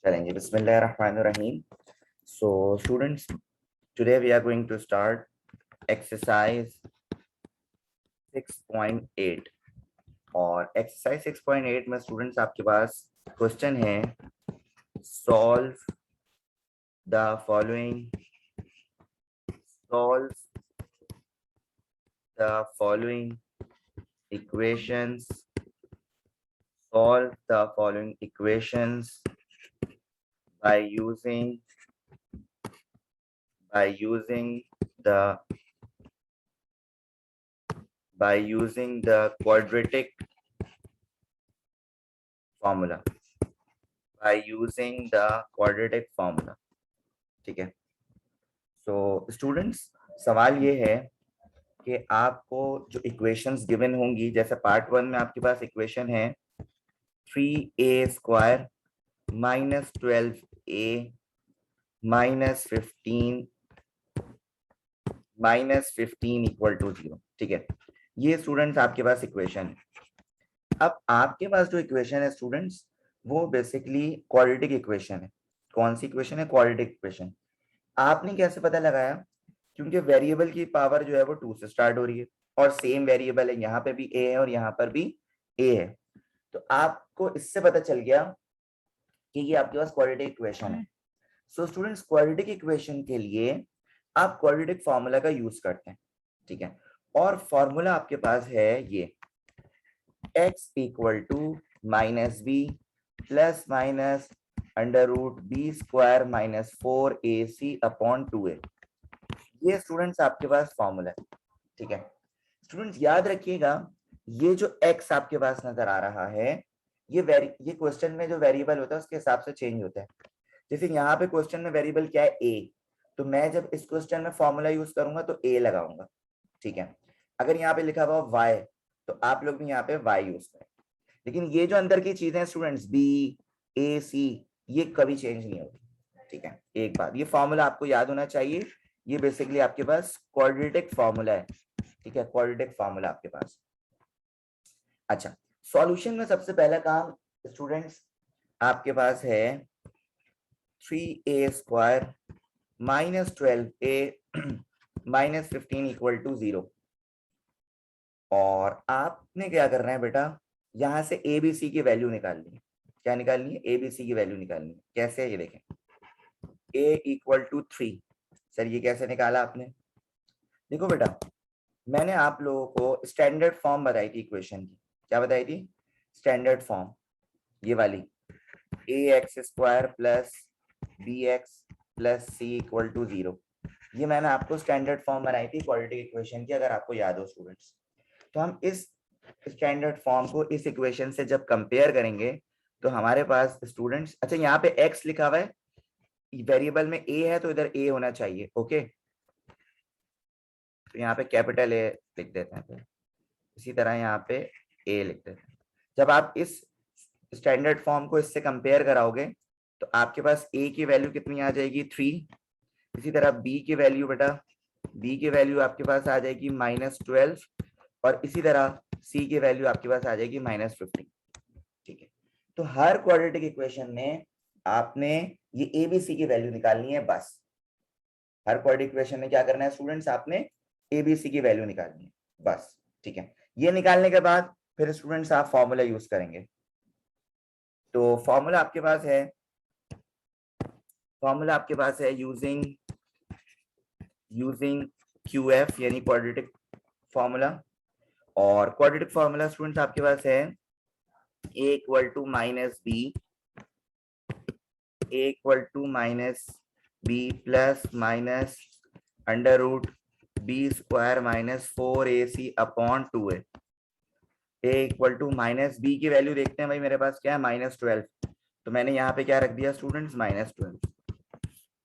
चलेंगे बिस्मिल्लाहिर्रहमानिर्रहीम. So students, today we are going to start exercise 6.8 और exercise 6.8 में students आपके पास क्वेश्चन है solve the following equations solve the following equations by using the quadratic formula. ठीक है. So students, सवाल ये है कि आपको जो इक्वेशंस गिवन होंगी, जैसे पार्ट 1 में आपके पास इक्वेशन है 3a² - 12a -15 इक्वल टू 0. ठीक है, ये स्टूडेंट्स आपके पास इक्वेशन है. अब आपके पास जो इक्वेशन है स्टूडेंट्स, वो बेसिकली क्वाड्रेटिक इक्वेशन है. कौन सी इक्वेशन है? Quadratic equation. आपने कैसे पता लगाया? क्योंकि वेरिएबल की पावर जो है वो 2 से स्टार्ट हो रही है और सेम वेरिएबल है, यहाँ पे भी a है और यहाँ पर भी a है. तो आपको इससे पता चल गया कि ये आपके पास क्वाड्रेटिक इक्वेशन है. सो स्टूडेंट्स, क्वाड्रेटिक इक्वेशन के लिए आप क्वाड्रेटिक फार्मूला का यूज करते हैं. ठीक है, और फॉर्मूला आपके पास है ये x equal to -b plus minus √b² - 4ac upon 2a. ये स्टूडेंट्स आपके पास फॉर्मूला है. ठीक है स्टूडेंट्स, याद रखिएगा ये जो x आपके पास नजर आ रहा है, ये क्वेश्चन में जो वेरिएबल होता है उसके हिसाब से चेंज होता है. जैसे यहाँ पे क्वेश्चन में वेरिएबल क्या है? a. तो मैं जब इस क्वेश्चन में फॉर्मूला यूज करूंगा तो a लगाऊंगा. ठीक है, अगर यहाँ पे लिखा हुआ y तो आप लोग भी यहाँ पे y यूज करें. लेकिन ये जो अंदर की चीजें स्टूडेंट्स b a c, ये कभी चेंज नहीं होती. ठीक है, एक बात, ये फॉर्मूला आपको याद होना चाहिए. ये बेसिकली आपके पास क्वाड्रेटिक फॉर्मूला है. ठीक है, क्वाड्रेटिक फॉर्मूला आपके पास. अच्छा, सॉल्यूशन में सबसे पहला काम स्टूडेंट्स आपके पास है 3a² - 12a -15 इक्वल टू 0. और आपने क्या करना है बेटा, यहां से abc की वैल्यू निकालनी है. क्या निकालनी है? abc की वैल्यू निकालनी है. कैसे? ये देखें, a इक्वल टू 3. सर ये कैसे निकाला आपने? देखो बेटा, मैंने आप लोगों को स्टैंडर्ड फॉर्म बताई थी इक्वेशन की. क्या बताई थी? स्टैंडर्ड फॉर्म, ये वाली ax² plus bx plus c equal to 0. ये मैंने आपको स्टैंडर्ड फॉर्म बनाई थी क्वाड्रेटिक इक्वेशन की, अगर आपको याद हो स्टूडेंट्स. तो हम इस स्टैंडर्ड फॉर्म को इस इक्वेशन से जब कंपेयर करेंगे तो हमारे पास स्टूडेंट्स, अच्छा यहाँ पे x लिखा हुआ है, वेरिएबल में a है तो इधर a होना चाहिए. ओके, तो यहाँ पे कैपिटल A लिख देते हैं. फिर इसी तरह यहाँ पे a लिख देते हैं. जब आप इस स्टैंडर्ड फॉर्म को इससे कंपेयर कराओगे तो आपके पास a की वैल्यू कितनी आ जाएगी? 3. इसी तरह b की वैल्यू बेटा, b की वैल्यू आपके पास आ जाएगी -12 और इसी तरह c की वैल्यू आपके पास आ जाएगी -15. ठीक है, तो हर क्वाड्रेटिक इक्वेशन में आपने ये abc की वैल्यू निकालनी है. बस हर क्वाड्रेटिक इक्वेशन में क्या करना है स्टूडेंट्स? आपने abc की वैल्यू निकालनी है बस. ठीक है, ये निकालने के बाद फिर स्टूडेंट्स आप फॉर्मूला यूज करेंगे. तो फॉर्मूला आपके पास है यूजिंग QF यानी क्वाड्रेटिक फॉर्मूला. और क्वाड्रेटिक फॉर्मूला स्टूडेंट्स आपके पास है a equal to -b plus minus √b² - 4ac upon 2a. a equal to -b की वैल्यू देखते हैं भाई, मेरे पास क्या है? -12. तो मैंने यहाँ पे क्या रख दिया स्टूडेंट्स? -12.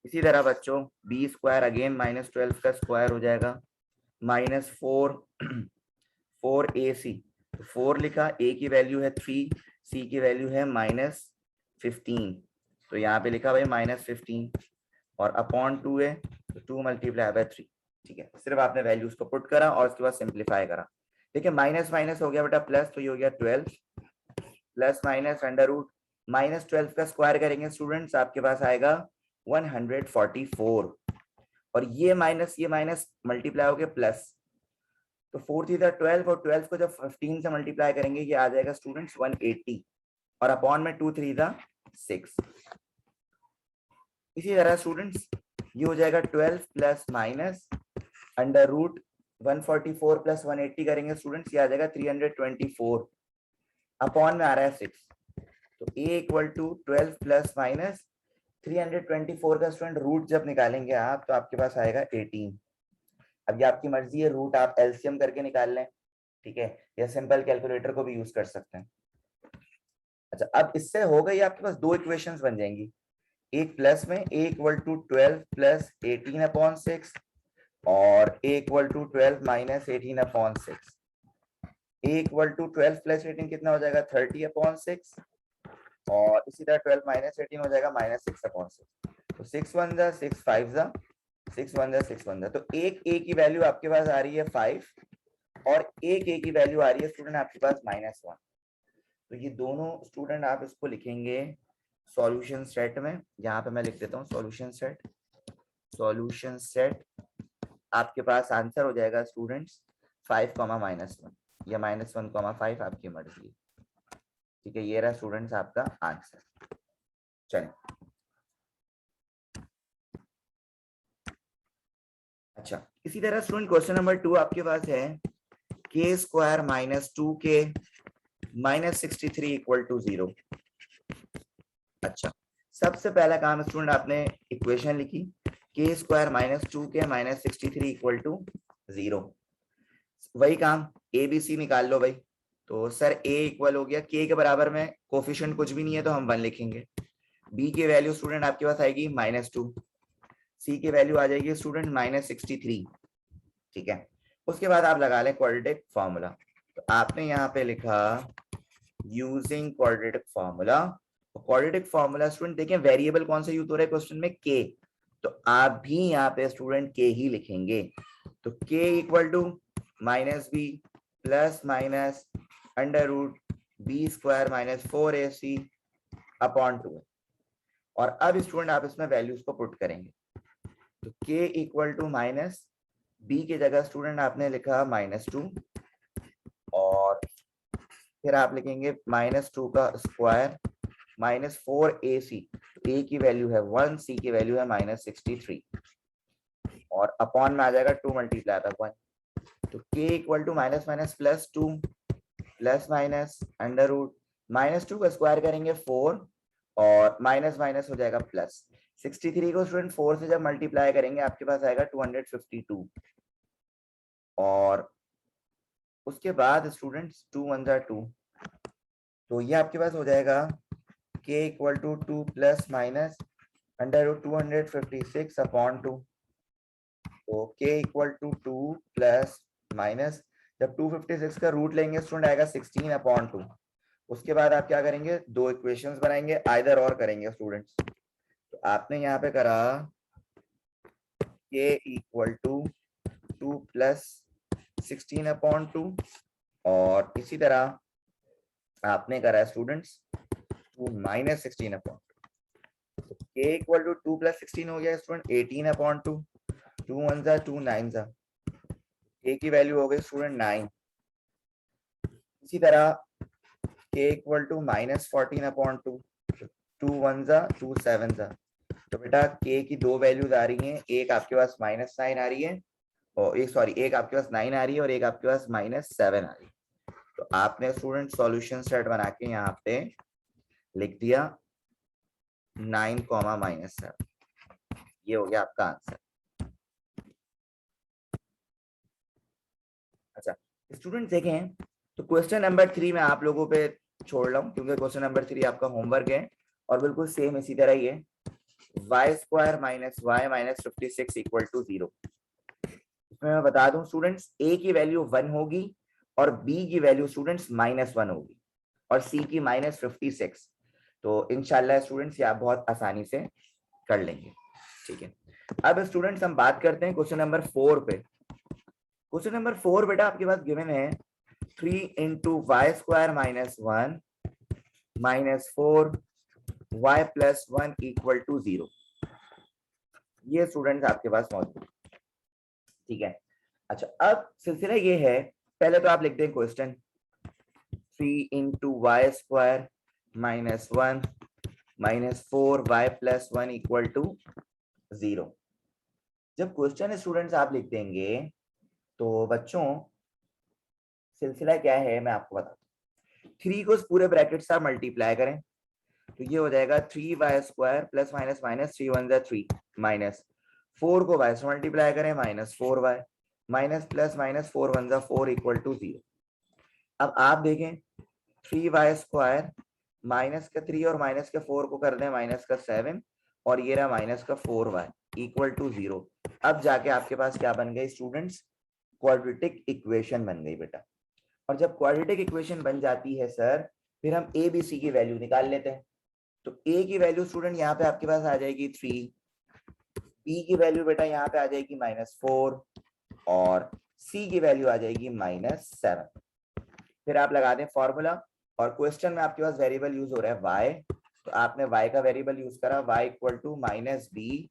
इसी तरह बच्चों b² अगेन -12 का स्क्वायर हो जाएगा -4ac. तो 4 लिखा, a की वैल्यू है 3, c की वैल्यू है -15. तो यहाँ पे लिखा भाई -15 और अपॉन 2a, तो 2 × 3. ठीक है, सिर्फ आपने वैल्यूज को पुट करा और उसके बाद सिंप्लीफाई करा. देखिए माइनस माइनस हो गया बेटा प्लस, तो ये हो गया 12 प्लस माइनस √, -12 का स्क्वायर करेंगे स्टूडेंट्स, आपके पास आएगा 144, और ये माइनस मल्टीप्लाई हो गया प्लस, तो 4 थी 12, और 12 को जब 15 से मल्टीप्लाई करेंगे ये आ जाएगा स्टूडेंट्स 180, और अपॉन में 2 3 6। इसी तरह स्टूडेंट्स ये हो जाएगा 12 plus minus under root 144 plus 180 करेंगे स्टूडेंट्स, ये आ जाएगा 324, अपॉन में आ रहा है 6, तो a equal to 12 plus minus 324 का स्टूडेंट रूट जब निकालेंगे आप तो आपके पास आएगा 18। अब ये आपकी मर्जी है, रूट आप एलसीएम करके निकाल लें, ठीक है, या सिंपल कैलकुलेटर को भी यूज कर सकते हैं। अच्छा, अब इससे हो गई आपके पास दो इक्वेशंस बन जाएंगी, एक प्लस में a equal to 12 plus 18 upon 6 और a equal to 12 minus 18 upon 6। a equal to 12 plus 18 कितना हो जाएगा 30 अपॉन 6, और इसी तरह 12 माइनस 18 हो जाएगा माइनस 6 अपॉन 6, तो 6 1 जा 6 5 जा 6 1 जा 6 1 जा, तो एक a की वैल्यू आपके पास आ रही है 5 और एक a की वैल्यू आ रही है स्टूडेंट आपके पास -1। तो ये दोनों स्टूडेंट आप इसको लिखेंगे सॉल्यूशन सेट में, यहाँ पे मैं लिख देता हूँ सॉल्यूशन सेट आपके पास आंसर हो जाएगा स्टूडेंट्स 5, -1 या -1, 5 आपकी मर्जी, ठीक है, ये रहा स्टूडेंट्स आपका आंसर। चलें, अच्छा इसी तरह स्टूडेंट क्वेश्चन नंबर 2 आपके पास है k square minus 2k minus 63 equal to 0। अच्छा, सबसे पहला काम स्टूडेंट आपने इक्वेशन लिखी k square minus 2k minus 63 equal to 0, वही काम ए बी सी निकाल लो भाई। तो सर a इक्वल हो गया k के बराबर में कोफिशिएंट कुछ भी नहीं है तो हम 1 लिखेंगे, b की वैल्यू स्टूडेंट आपके पास आएगी -2, c की वैल्यू आ जाएगी स्टूडेंट -63, ठीक है। उसके बाद आप लगा लें क्वाड्रेटिक फॉर्मूला, तो आपने यहाँ पे लिखा using quadratic formula. Quadratic formula student देखें वेरिएबल कौन सा यूज हो रहा है क्वेश्चन में k, तो आप भी यहाँ पे स्टूडेंट k ही लिखेंगे, तो k equal to -b plus minus under root b square minus 4ac upon 2, और अब स्टूडेंट आप इसमें वैल्यूज को पुट करेंगे, तो k equal to minus b की जगह स्टूडेंट आपने लिखा -2, और फिर आप लिखेंगे -2 का स्क्वायर -4ac, a की वैल्यू है 1, c की वैल्यू है -63, और अपॉन में आ जाएगा 2 मल्टीप्लाई बाय 1, तो k equal to minus minus plus 2 plus minus under root -2 का स्क्वायर करेंगे 4, और माइनस माइनस हो जाएगा प्लस, 63 को स्टूडेंट 4 से जब मल्टीप्लाई करेंगे आपके पास आएगा 252, और उसके बाद स्टूडेंट्स 2 1 जा 2, तो ये आपके पास हो जाएगा k equal to 2 plus minus under root 256 upon 2, तो k equal to 2 plus minus जब 256 का रूट लेंगे स्टूडेंट आएगा 16 अपॉन 2, उसके बाद आप क्या करेंगे दो इक्वेशंस बनाएंगे आइदर और करेंगे स्टूडेंट्स, तो आपने यहाँ पे करा k equal to 2 plus 16 upon 2, और इसी तरह आपने करा students 2 minus 16 upon 2, k equal to 2 plus 16 हो गया स्टूडेंट 18 अपॉन 2, 2 1 जा 2 9 जा, k की वैल्यू हो गई स्टूडेंट 9, इसी तरह k इक्वल टू -14 अपॉन 2, 2 1 जा 2 7 जा, तो बेटा k की दो वैल्यूज आ रही हैं, एक आपके पास -9 आ रही है, और एक आपके पास 9 आ रही है और एक आपके पास -7 आ रही है, तो आपने स्टूडेंट सॉल्यूशन सेट बना के यहाँ पे लिख दिया 9, -7, ये हो गया आपका आंसर। अच्छा स्टूडेंट देखें, तो क्वेश्चन नंबर 3 में आप लोगों पे छोड़ रहा हूँ क्योंकि क्वेश्चन नंबर 3 आपका होमवर्क है और बिल्कुल सेम इसी तरह ही है, y square minus y minus 56 equal to 0। इसमें मैं बता दूं स्टूडेंट्स a की वैल्यू 1 होगी और b की वैल्यू स्टूडेंट्स -1 होगी और c की -56, तो इंशाल्लाह स्टूडेंट्स ये आप बहुत आसानी से कर लेंगे, ठीक है। अब स्टूडेंट्स हम बात करते हैं क्वेश्चन नंबर 4 पे। क्वेश्चन नंबर 4 बेटा आपके पास गिवन है 3 into Y square -1 -4 y plus 1 equal to 0, ये स्टूडेंट्स आपके पास मौजूद है। ठीक है, अच्छा अब सिलसिला ये है, पहले तो आप लिख दें question 3 into Y square minus 1 minus 4y plus 1 equal to 0। जब क्वेश्चन स्टूडेंट्स आप लिख देंगे तो बच्चों सिलसिला क्या है मैं आपको बताता हूँ। 3 को पूरे ब्रैकेट से आप मल्टीप्लाई करें तो ये हो जाएगा 3y square plus minus minus 3 1 3 minus 4 को y से मल्टीप्लाई करें minus 4y minus plus minus 4 1 4 equal to 0। अब आप देखें 3y स्क्वायर माइनस का 3 और माइनस के 4 को कर दें माइनस का 7 और ये रहा माइनस का 4y इक्वल टू 0। अब जाके आपके पास क्या बन गई स्टूडेंट्स, क्वाड्रेटिक इक्वेशन बन गई बेटा। और जब क्वाड्रेटिक इक्वेशन बन जाती है सर, फिर हम ए बी सी की वैल्यू निकाल लेते हैं। तो ए की वैल्यू स्टूडेंट यहाँ पे आपके पास आ जाएगी 3, बी की वैल्यू बेटा यहाँ पे आ जाएगी -4 और सी की वैल्यू आ जाएगी -7। फिर आप लगा दें फॉर्मूला और क्वेश्चन में आपके पास वेरिएबल यूज हो रहा है वाई, तो आपने वाई का वेरिएबल यूज करा Y equal to minus B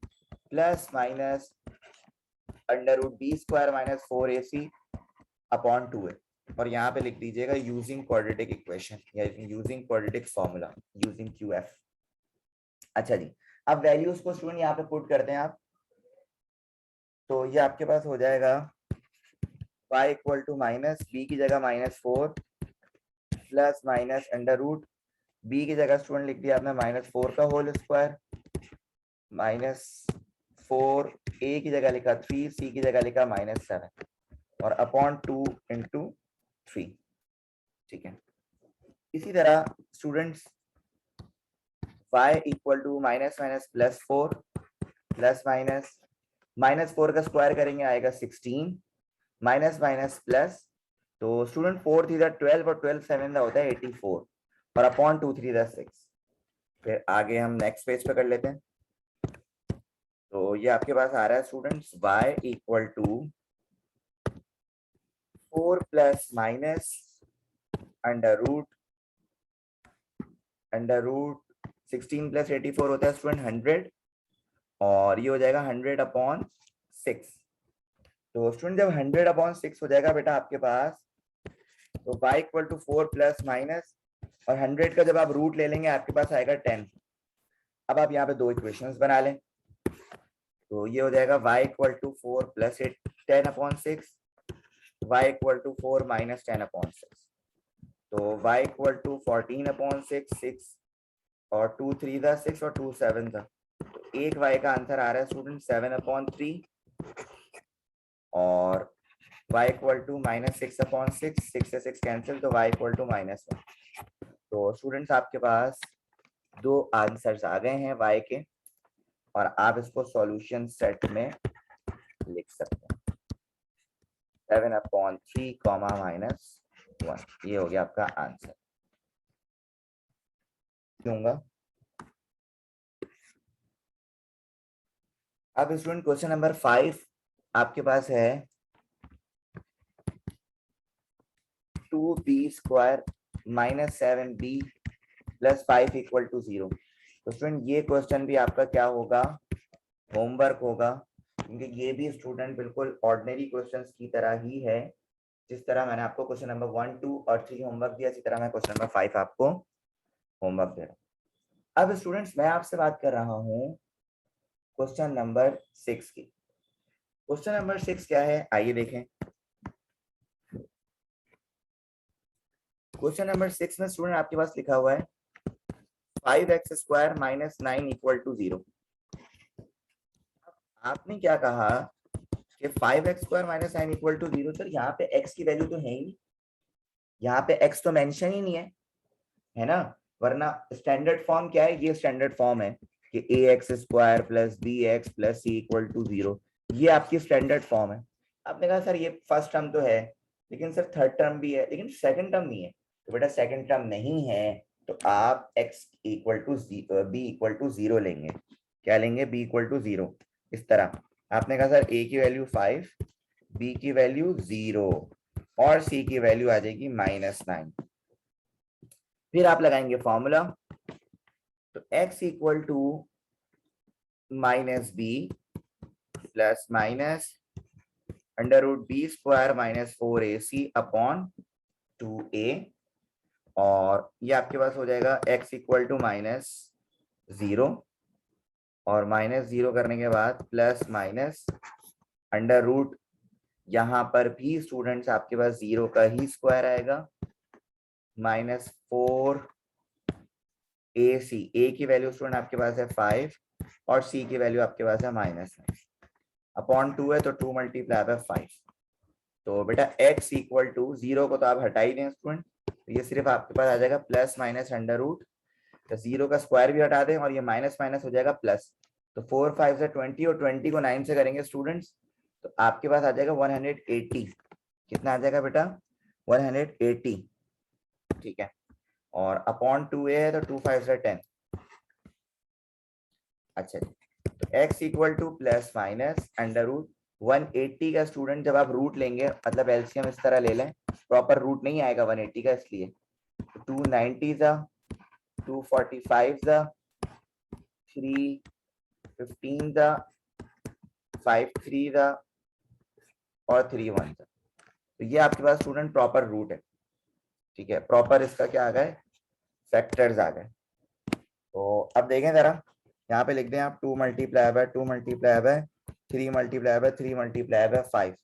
plus minus under root B square minus 4ac upon 2a और यहाँ पे लिख दीजिएगा यूजिंग क्वाड्रेटिक इक्वेशन या using quadratic formula using QF। अच्छा जी, अब वैल्यूज को स्टूडेंट यहाँ पे पुट करते हैं आप, तो ये आपके पास हो जाएगा y equal to minus B की जगह -4 plus minus under root B की जगह स्टूडेंट लिख दिया आपने -4 का होल स्क्वायर -4 ए की जगह लिखा 3 सी की जगह लिखा -7 और अपॉन 2 इंटू 3। ठीक है, इसी तरह students y equal to minus minus plus 4 plus minus -4 का स्क्वायर करेंगे आएगा 16 माइनस माइनस प्लस, तो स्टूडेंट 4 3 12 और 12 7 होता है 84 और अपॉन 2 3 6। फिर आगे हम नेक्स्ट पेज पे कर लेते हैं। तो ये आपके पास आ रहा है students y equal to 4 plus minus under root 16 plus 84 होता है स्टूडेंट 100 और ये हो जाएगा 100 अपॉन 6। तो स्टूडेंट जब 100 अपॉन 6 हो जाएगा बेटा आपके पास, तो y equal to 4 plus minus और 100 का जब आप रूट ले लेंगे आपके पास आएगा 10। अब आप यहाँ पे दो इक्वेशंस बना लें, तो ये हो जाएगा y equal to 4 plus 10 upon 6 y equal to 4 minus 10 upon 6, तो y इक्वल टू 14 अपॉन 6 और 2 3 था 6 और 2 7 था, तो एक y का आंसर आ रहा है स्टूडेंट 7 अपॉन 3 और y इक्वल टू -6 अपॉन 6 से 6 कैंसिल तो y इक्वल टू -1। तो स्टूडेंट्स आपके पास दो आंसर्स आ गए हैं y के और आप इसको सॉल्यूशन सेट में लिख सकते हैं 7 अपॉन 3 -1, ये हो गया आपका आंसर। दूंगा अब स्टूडेंट क्वेश्चन नंबर 5 आपके पास है 2b square -7b plus 5 equal to 0। तो स्टूडेंट ये क्वेश्चन भी आपका क्या होगा, होमवर्क होगा, क्योंकि ये भी स्टूडेंट बिल्कुल ऑर्डिनरी क्वेश्चंस की तरह ही है। जिस तरह मैंने आपको क्वेश्चन नंबर 1 2 और 3 होमवर्क दिया, इसी तरह मैं क्वेश्चन नंबर 5 आपको होमवर्क दे रहा हूँ। अब स्टूडेंट्स मैं आपसे बात कर रहा हूँ क्वेश्चन नंबर 6 की। क्वेश्चन नंबर 6 क्या है आइए देखें। क्वेश्चन नंबर 6 में स्टूडेंट आपके पास लिखा हुआ है 5x स्क्वायर -9 इक्वल टू 0। आपने क्या कहा कि 5x square -9 equal to 0। Sir यहाँ पे x की वैल्यू तो है ही नहीं, यहाँ पे x तो मेंशन ही नहीं है ना, वरना स्टैंडर्ड फॉर्म क्या है, ये स्टैंडर्ड फॉर्म है कि ax square plus bx plus c equal to 0, ये आपकी स्टैंडर्ड फॉर्म है। आपने कहा सर ये फर्स्ट टर्म तो है, लेकिन सर थर्ड टर्म भी है, लेकिन सेकंड टर्म नहीं है। तो बेटा सेकंड टर्म नहीं है तो आप x equal to b equal to 0 लेंगे। क्या लेंगे, b इक्वल टू 0। इस तरह आपने कहा सर a की वैल्यू 5, b की वैल्यू 0 और c की वैल्यू आ जाएगी -9। फिर आप लगाएंगे फॉर्मूला तो x equal to minus B plus minus under root B square minus 4ac upon 2a, और ये आपके पास हो जाएगा x इक्वल टू माइनस 0, और माइनस 0 करने के बाद प्लस माइनस अंडर रूट, यहाँ पर भी स्टूडेंट्स आपके पास 0 का ही स्क्वायर आएगा, माइनस 4ac, a की वैल्यू स्टूडेंट आपके पास है 5 और c की वैल्यू आपके पास है माइनस, अपॉन 2 है तो 2 मल्टीप्लाई बाय 5। तो बेटा x इक्वल टू 0 को तो आप हटा ही दें स्टूडेंट, तो ये सिर्फ आपके पास आ जाएगा प्लस माइनस अंडर रूट, तो 0 का स्क्वायर भी हटा दें और ये माइनस माइनस हो जाएगा प्लस, तो 4 5 से 20 और 20 को 9 से करेंगे स्टूडेंट्स, तो आपके पास आ जाएगा 180। कितना आ जाएगा बेटा? 180, ठीक है, और अपॉन 2a है तो 2 5 से 10। अच्छा जी, तो x equal to plus minus under root 180 का स्टूडेंट जब आप रूट लेंगे, मतलब एलसीएम इस तरह ले लें, प्रॉपर रूट नहीं आएगा 180 का, इसलिए 290 था, 245 था, 315 था, 53 था और 31 था, तो ये आपके पास स्टूडेंट प्रॉपर रूट है, ठीक है, प्रॉपर इसका क्या आ गए, फैक्टर्स आ गए। तो अब देखें जरा, यहाँ पे लिख दें आप 2 multiply by 2 multiply by 3 multiply by 3 multiply by 5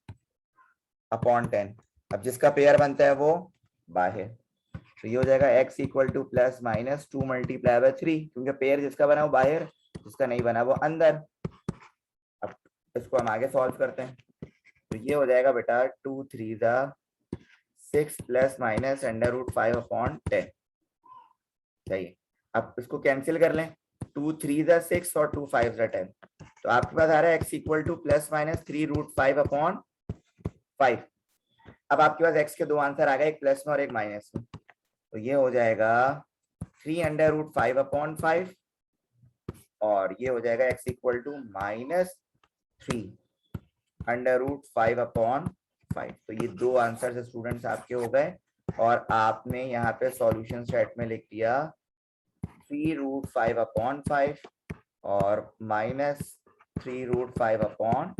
upon 10। अब जिसका पेयर बनता है वो बाहर, तो ये हो जाएगा x equal to plus minus 2 multiply by 3, क्योंकि पेयर जिसका बना वो बाहर, जिसका नहीं बना वो अंदर। अब इसको हम आगे सॉल्व करते हैं, तो ये हो जाएगा बेटा 2 3 दा 6 plus minus under root 5 upon 10। सही, अब इसको कैंसिल कर लें, 2 3 दा 6 और 2 5 दा 10, तो आपके पास आ रहा है x equal to plus minus 3 root 5 upon 5। अब आपके पास x के दो आंसर आ गए, एक प्लस में और एक माइनस में, तो ये हो जाएगा 3 अंडर रूट 5 अपॉन 5, और ये हो जाएगा x equal to minus 3 under root 5 upon 5। तो ये दो आंसर स्टूडेंट्स आपके हो गए, और आपने यहाँ पे सॉल्यूशन सेट में लिख दिया 3 रूट 5 अपॉन 5 और माइनस 3 रूट 5 अपॉन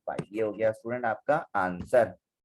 5। ये हो गया स्टूडेंट आपका आंसर।